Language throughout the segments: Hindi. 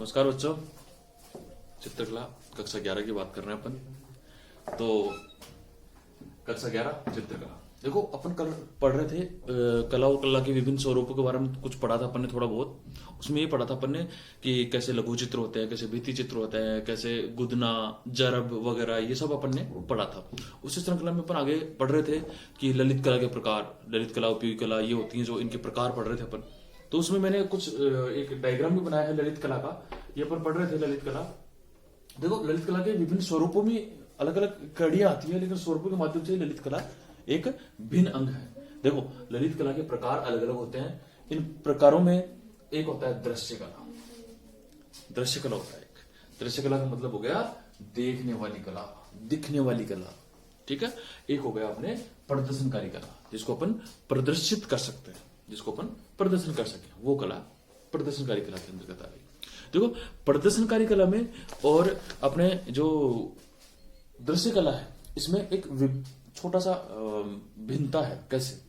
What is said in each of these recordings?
नमस्कार बच्चों। चित्रकला कक्षा 11 की बात कर रहे हैं अपन। तो कक्षा 11 चित्रकला, देखो अपन कल पढ़ रहे थे कला और कला के विभिन्न स्वरूपों के बारे में कुछ पढ़ा था अपन ने थोड़ा बहुत। उसमें ये पढ़ा था अपन ने कि कैसे लघु चित्र होते हैं, कैसे भित्ति चित्र होते हैं, कैसे गुदना, जरब वगैरह, ये सब अपन ने पढ़ा था। उसी श्रृंखला में अपन आगे पढ़ रहे थे कि ललित कला के प्रकार, ललित कला, उपयोगी कला, ये होती है जो इनके प्रकार पढ़ रहे थे अपन। तो उसमें मैंने कुछ एक डायग्राम भी बनाया है ललित कला का। ये अपन पढ़ रहे थे ललित कला। देखो ललित कला के विभिन्न स्वरूपों में अलग अलग कड़ियां आती है, लेकिन स्वरूपों के माध्यम से ललित कला एक भिन्न अंग है। देखो ललित कला के प्रकार अलग अलग होते हैं। इन प्रकारों में एक होता है दृश्य कला। दृश्य कला होता है एक। दृश्य कला का मतलब हो गया देखने वाली कला, दिखने वाली कला, ठीक है। एक हो गया अपने प्रदर्शनकारी कला, जिसको अपन प्रदर्शित कर सकते हैं, जिसको अपन प्रदर्शन कर सके, वो कला प्रदर्शनकारी कला के अंतर्गत आ गई। देखो प्रदर्शनकारी कला में और अपने जो दृश्य कला है, इसमें एक छोटा सा भिन्नता है। कैसे?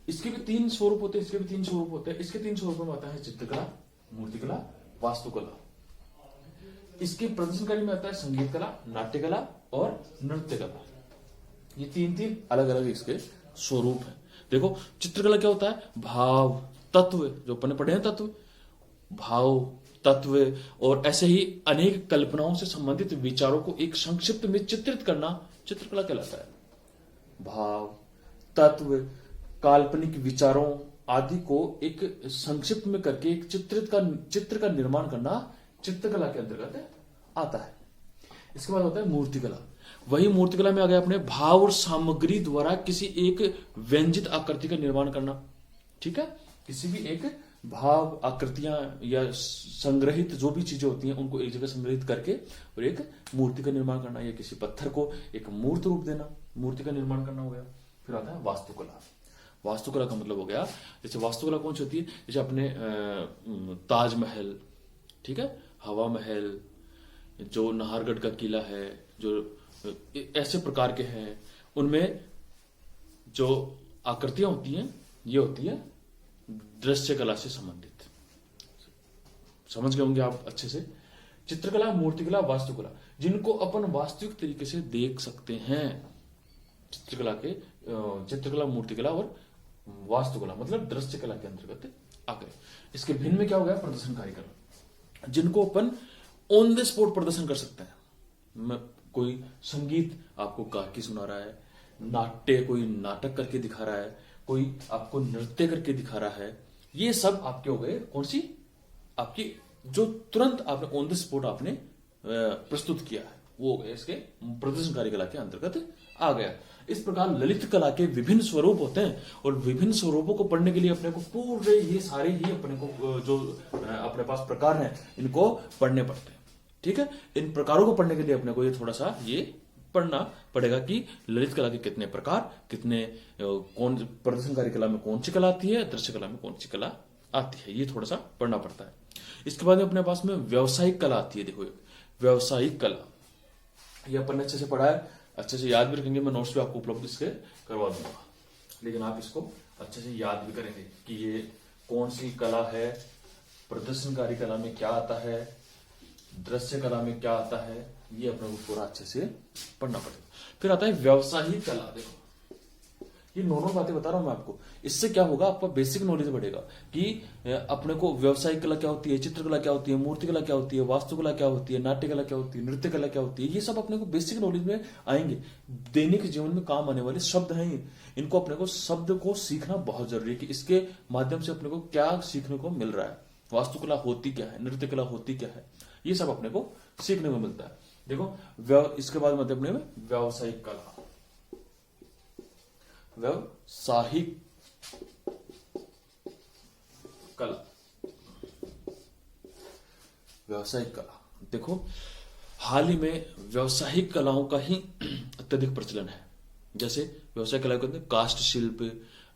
इसके भी तीन स्वरूप होते हैं, इसके भी तीन स्वरूप होते हैं। इसके तीन स्वरूपों में आता है चित्रकला, मूर्तिकला, वास्तुकला। इसके प्रदर्शनकारी में आता है संगीत कला, नाट्य कला और नृत्य कला। ये तीन तीन अलग अलग इसके स्वरूप है। देखो चित्रकला क्या होता है? भाव, तत्व, जो अपन ने पढ़े हैं तत्व, भाव, तत्व और ऐसे ही अनेक कल्पनाओं से संबंधित विचारों को एक संक्षिप्त में चित्रित करना चित्रकला कहलाता है। भाव, तत्व, काल्पनिक विचारों आदि को एक संक्षिप्त में करके एक चित्र का निर्माण करना चित्रकला के अंतर्गत आता है। इसके बाद होता है मूर्तिकला। वही मूर्तिकला में आ गया अपने भाव और सामग्री द्वारा किसी एक व्यंजित आकृति का निर्माण करना, ठीक है। किसी भी एक भाव, आकृतियां या संग्रहित जो भी चीजें होती हैं उनको एक जगह संग्रहित करके और एक मूर्ति का निर्माण करना, या किसी पत्थर को एक मूर्त रूप देना, मूर्ति का निर्माण करना हो गया। फिर आता है वास्तुकला। वास्तुकला का मतलब हो गया, जैसे वास्तुकला कौन सी होती है? जैसे अपने ताजमहल, ठीक है, हवा महल, जो नाहरगढ़ का किला है, जो ऐसे प्रकार के हैं, उनमें जो आकृतियां होती हैं ये होती है दृश्य कला से संबंधित। समझ गए होंगे आप अच्छे से। चित्रकला, मूर्तिकला, वास्तुकला, जिनको अपन वास्तविक तरीके से देख सकते हैं। चित्रकला, मूर्तिकला और वास्तुकला मतलब दृश्य कला के अंतर्गत आ गए। इसके भिन्न में क्या हो गया? प्रदर्शनकारी कला, जिनको अपन ऑन द स्पॉट प्रदर्शन कर सकते हैं। कोई संगीत आपको गा के सुना रहा है, नाट्य कोई नाटक करके दिखा रहा है, कोई आपको नृत्य करके दिखा रहा है, ये सब आपके हो गए कौन सी? आपकी जो तुरंत आपने ऑन द स्पॉट आपने प्रस्तुत किया है, वो हो गए इसके प्रदर्शनकारी कला के अंतर्गत आ गया। इस प्रकार ललित कला के विभिन्न स्वरूप होते हैं और विभिन्न स्वरूपों को पढ़ने के लिए अपने को पूरे ये सारे ही अपने को जो अपने पास प्रकार हैं इनको पढ़ने पड़ते हैं, ठीक है। इन प्रकारों को पढ़ने के लिए अपने को ये थोड़ा सा ये पढ़ना पड़ेगा कि ललित कला के कितने प्रकार, कितने कौन प्रदर्शनकारी कला में कौन सी कला आती है, दृश्य कला में कौन सी कला आती है, ये थोड़ा सा पढ़ना पड़ता है। इसके बाद अपने पास में व्यावसायिक कला आती है। देखो व्यावसायिक कला, ये अपन ने अच्छे से पढ़ा है, अच्छे से याद भी रखेंगे। मैं नोट्स भी आपको उपलब्ध इसके करवा दूंगा, लेकिन आप इसको अच्छे से याद भी करेंगे कि ये कौन सी कला है, प्रदर्शनकारी कला में क्या आता है, दृश्य कला में क्या आता है, ये अपने को पूरा अच्छे से पढ़ना पड़ेगा। फिर आता है व्यावसायिक कला। देखो ये नॉर्मल बातें बता रहा हूं मैं आपको, इससे क्या होगा? आपका बेसिक नॉलेज बढ़ेगा कि अपने को व्यावसायिक कला क्या होती है, चित्रकला क्या होती है, मूर्तिकला क्या होती है, वास्तुकला क्या होती है, नाट्य कला क्या होती है, नृत्य कला क्या होती है। ये सब अपने को बेसिक नॉलेज में आएंगे। दैनिक जीवन में काम आने वाले शब्द हैं, इनको अपने को शब्द को सीखना बहुत जरूरी है कि इसके माध्यम से अपने को क्या सीखने को मिल रहा है, वास्तुकला होती क्या है, नृत्य कला होती क्या है, ये सब अपने को सीखने को मिलता है। देखो इसके बाद मतलब अपने में व्यावसायिक कला, व्यावसायिक कला, व्यावसायिक कला। देखो हाल ही में व्यावसायिक कलाओं का ही अत्यधिक प्रचलन है। जैसे व्यावसायिक कला को काष्ठ शिल्प,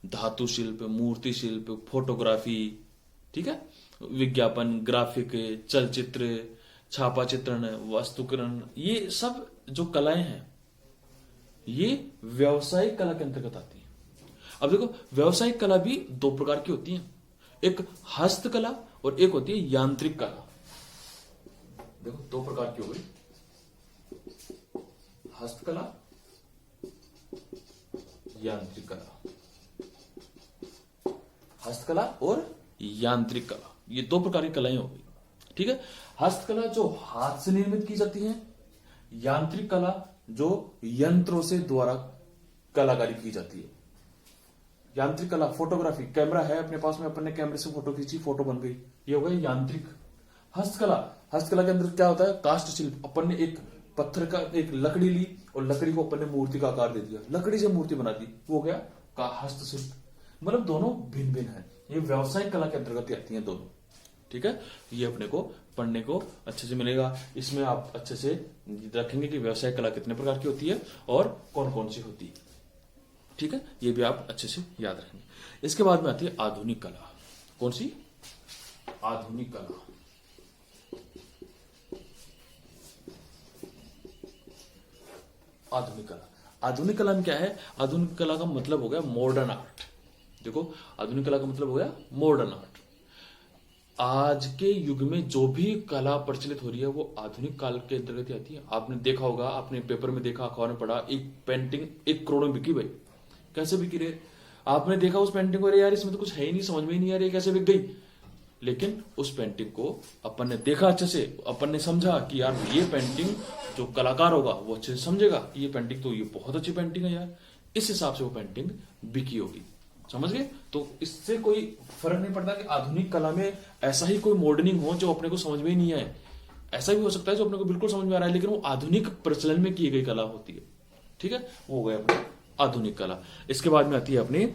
धातु शिल्प, मूर्ति शिल्प, फोटोग्राफी, ठीक है, विज्ञापन, ग्राफिक, चलचित्र, छापा चित्रण, वास्तुकरण, ये सब जो कलाएं हैं ये व्यावसायिक कला के अंतर्गत आती है। अब देखो व्यावसायिक कला भी दो प्रकार की होती है, एक हस्तकला और एक होती है यांत्रिक कला। देखो दो प्रकार की हो गई, हस्तकला, यांत्रिक कला। हस्तकला और यांत्रिक कला, ये दो प्रकार की कलाएं हो गई। ठीक है, हस्तकला जो हाथ से निर्मित की जाती है, यांत्रिक कला जो यंत्रों से द्वारा कलाकारी की जाती है। यांत्रिक कला फोटोग्राफी, कैमरा है अपने पास में, अपन ने कैमरे से फोटो खींची, फोटो बन गई, ये हो गया यांत्रिक। हस्तकला, हस्तकला के अंदर क्या होता है, काष्ठ शिल्प, अपन ने एक पत्थर का एक लकड़ी ली और लकड़ी को अपन ने मूर्ति का आकार दे दिया, लकड़ी से मूर्ति बना दी, वो हो गया का हस्तशिल्प। मतलब दोनों भिन्न भिन्न है, ये व्यावसायिक कला के अंतर्गत आती है दोनों। ठीक है, ये अपने को पढ़ने को अच्छे से मिलेगा। इसमें आप अच्छे से रखेंगे कि व्यावसायिक कला कितने प्रकार की होती है और कौन कौन सी होती है। ठीक है, ये भी आप अच्छे से याद रखेंगे। इसके बाद में आती है आधुनिक कला। कौन सी? आधुनिक कला। आधुनिक कला, आधुनिक कला में क्या है, आधुनिक कला का मतलब हो गया मॉडर्न आर्ट। देखो, आधुनिक कला का मतलब हो गया मॉडर्न आर्ट। आज के युग में जो भी कला प्रचलित हो रही है वो आधुनिक काल के अंतर्गत आती है। आपने देखा होगा, आपने पेपर में देखा, अखबार में पढ़ा, एक पेंटिंग 1 करोड़ में बिकी भाई। कैसे बिकी रे? आपने देखा उस पेंटिंग को, अरे यार इसमें तो कुछ है ही नहीं, समझ में ही नहीं आ रही कैसे बिक गई। लेकिन उस पेंटिंग को अपन ने देखा अच्छे से, अपन ने समझा कि यार ये पेंटिंग जो कलाकार होगा वो अच्छे से समझेगा कि ये पेंटिंग तो ये बहुत अच्छी पेंटिंग है यार, इस हिसाब से वो पेंटिंग बिकी होगी। समझ गए? तो इससे कोई फर्क नहीं पड़ता कि आधुनिक कला में ऐसा ही कोई मॉडर्निंग हो जो अपने को समझ में ही नहीं आए। ऐसा भी हो सकता है जो अपने को बिल्कुल समझ में आ रहा है, लेकिन वो आधुनिक प्रचलन में की गई कला होती है। ठीक है, वो हो गया अपनी आधुनिक कला। इसके बाद में आती है अपनी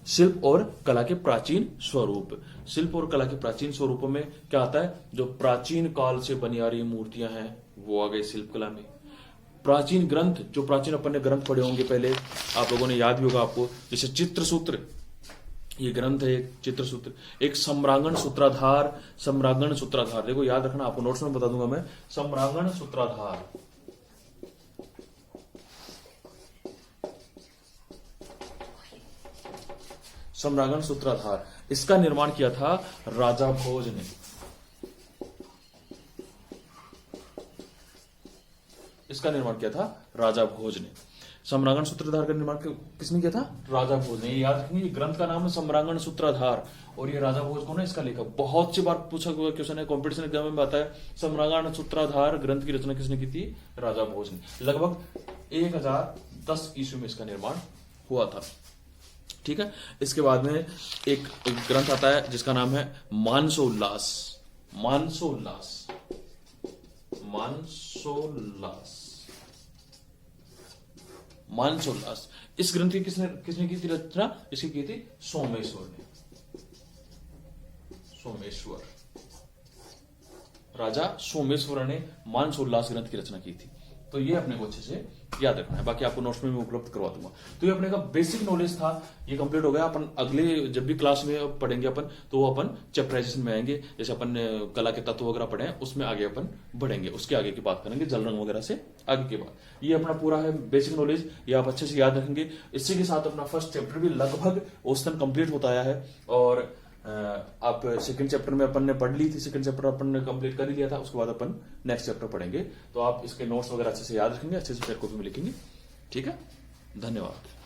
शिल्प और कला के प्राचीन स्वरूप। शिल्प और कला के प्राचीन स्वरूपों में क्या आता है, जो प्राचीन काल से बनी आ रही मूर्तियां हैं वो आ गई शिल्प कला में। प्राचीन ग्रंथ, जो प्राचीन अपन ने ग्रंथ पढ़े होंगे पहले, आप लोगों ने याद भी होगा आपको, जैसे चित्रसूत्र, ये ग्रंथ है एक चित्रसूत्र। एक सम्रांगण सूत्राधार, सम्रांगण सूत्राधार, देखो याद रखना, आपको नोट्स में बता दूंगा मैं। सम्रांगण सूत्राधार, सम्रांगण सूत्राधार, इसका निर्माण किया था राजा भोज ने। इसका निर्माण किया था राजा भोज ने। सम्रांगण सूत्राधार का निर्माण किसने किया था? राजा भोज ने। याद रखेंगे, ग्रंथ का नाम है सम्रांगण सूत्राधार और ये राजा भोज कौन है, इसका लेखक। बहुत सी बार पूछा हुआ क्वेश्चन है, कॉम्पिटिशन एग्जाम में आता है, सम्रांगण सूत्राधार ग्रंथ की रचना किसने की थी? राजा भोज ने। लगभग 1010 ईस्वी में इसका निर्माण हुआ था। ठीक है, इसके बाद में एक ग्रंथ आता है जिसका नाम है मानसोल्लास। मानसोल्लास, मानसोल्लास, मानसोल्लास। इस ग्रंथ की किसने की थी रचना? इसकी की थी सोमेश्वर ने। सोमेश्वर, राजा सोमेश्वर ने मानसोल्लास ग्रंथ की रचना की थी। तो ये अपने को अच्छे से याद रखना है, बाकी आपको नोट्स में उपलब्ध करवा दूंगा। तो ये अपने का बेसिक नॉलेज था, ये कंप्लीट हो गया। अपन अगले जब भी क्लास में पढ़ेंगे अपन, तो वो अपन चैप्टराइजेशन में आएंगे। जैसे अपन कला के तत्व वगैरह पढ़े हैं, उसमें आगे अपन बढ़ेंगे, उसके आगे की बात करेंगे, जल रंग वगैरह से आगे के बाद। ये अपना पूरा है बेसिक नॉलेज, ये आप अच्छे से याद रखेंगे। इसी के साथ अपना फर्स्ट चैप्टर भी लगभग औसतन कंप्लीट होता आया है। और आप सेकंड चैप्टर में अपन ने पढ़ ली थी, सेकंड चैप्टर अपन ने कंप्लीट कर ही लिया था, उसके बाद अपन नेक्स्ट चैप्टर पढ़ेंगे। तो आप इसके नोट्स वगैरह अच्छे से याद रखेंगे, अच्छे से फिर कॉपी में लिखेंगे। ठीक है, धन्यवाद।